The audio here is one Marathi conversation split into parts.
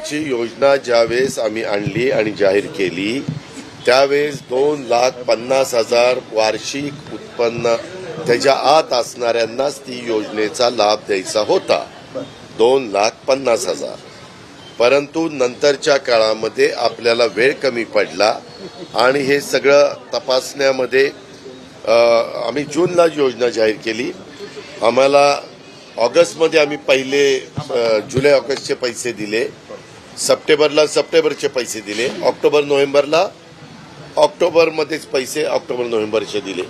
सरकारची योजना ज्यावेळेस आम्ही आणली आणि जाहीर केली त्यावेळेस 2,50,000 वार्षिक उत्पन्न त्याच्या आत असणाऱ्यांनाच ती योजनेचा लाभ द्यायचा होता, 2,50,000. परंतु नंतरच्या काळामध्ये आपल्याला वेळ कमी पडला आणि हे सगळं तपासण्यामध्ये आम्ही जूनला योजना जाहीर केली. आम्हाला ऑगस्टमध्ये आम्ही पहिले जुलै ऑगस्टचे पैसे दिले, सप्टेंबरला सप्टेंबरचे पैसे दिले, ऑक्टोबर नोव्हेंबरला ऑक्टोबरमध्येच पैसे ऑक्टोबर नोव्हेंबरचे दिले,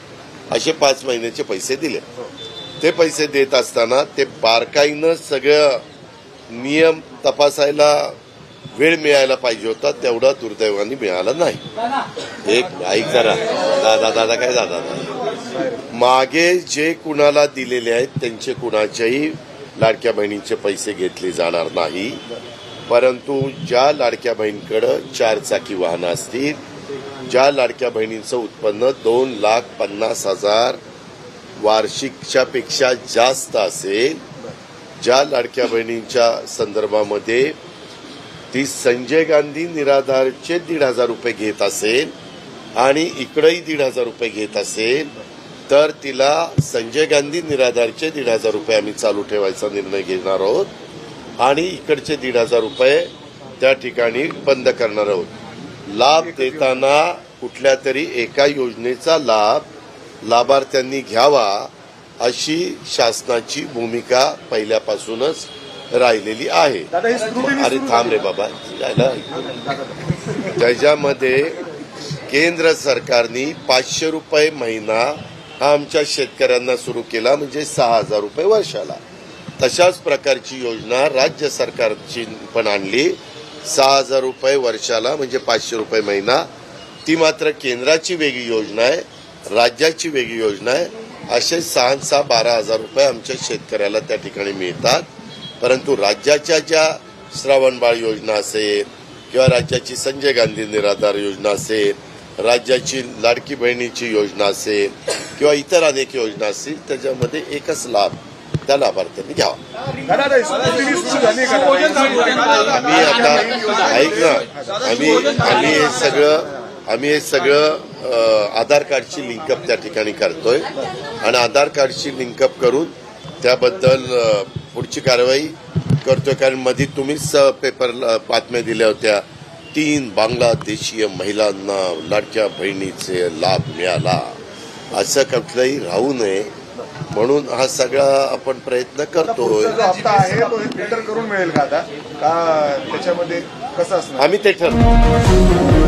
असे 5 महिन्याचे पैसे दिले. ते पैसे देत असताना ते बारकाईनं सगळं नियम तपासायला वेळ मिळायला पाहिजे होता, तेवढा दुर्दैवाने मिळाला नाही. एक ऐक जरा दादा काय दादा मागे जे कुणाला दिलेले आहेत त्यांचे कुणाच्याही लाडक्या बहिणींचे पैसे घेतले जाणार नाही. परंतु ज्या लाडक्या बहिणीकडे 4 चाकी वाहनं असतील, ज्या लाडक्या बहिणींचं उत्पन्न 2,50,000 वार्षिकच्या पेक्षा जास्त असेल, ज्या लाडक्या बहिणींच्या संदर्भामध्ये ती संजय गांधी निराधारचे 1,500 रुपये घेत असेल आणि इकडेही 1,500 रुपये घेत असेल, तर तिला संजय गांधी निराधारचे 1,500 रुपये आम्ही चालू ठेवायचा निर्णय घेणार आहोत आणि इकडचे 1,500 रुपये त्या ठिकाणी बंद करणार आहोत. लाभ देताना कुठल्या तरी एका योजनेचा लाभ लाभार्थ्यांनी घ्यावा अशी शासनाची भूमिका पहिल्यापासूनच राहिलेली आहे. अरे थांब रे बाबा, त्याच्यामध्ये केंद्र सरकारने 500 रुपये महिना हा आमच्या शेतकऱ्यांना सुरू केला, म्हणजे 6,000 रुपये वर्षाला. तशाच प्रकारची योजना राज्य सरकारची पण आणली, 6,000 रुपये वर्षाला म्हणजे 500 रुपये महिना. ती मात्र केंद्राची वेगळी योजना आहे, राज्याची वेगळी योजना आहे. असे 6,000-12,000 रुपये आमच्या शेतकऱ्याला त्या ठिकाणी मिळतात. परंतु राज्याच्या ज्या श्रावणबाळ योजना असेल किंवा राज्याची संजय गांधी निराधार योजना असेल, राज्याची लाडकी बहिणीची योजना असेल किंवा इतर अनेक योजना असतील, त्याच्यामध्ये एकच लाभ त्या लाभार्थ्यांनी घ्यावा. आम्ही आता ऐक ना, आम्ही हे सगळं आधार कार्डची लिंकअप त्या ठिकाणी करतोय आणि आधार कार्डची लिंकअप करून त्याबद्दल पुढची कारवाई करतोय. कारण मध्ये तुम्हीच पेपरला बातम्या दिल्या होत्या, 3 बांगलादेशीय महिलांना लाडक्या बहिणीचे लाभ मिळाला, असं कुठलंही राहू नये म्हणून हा सगळा आपण प्रयत्न करतोय. फिल्टर करून मिळेल का आता, का त्याच्यामध्ये कसं असणार आम्ही ते ठरवू.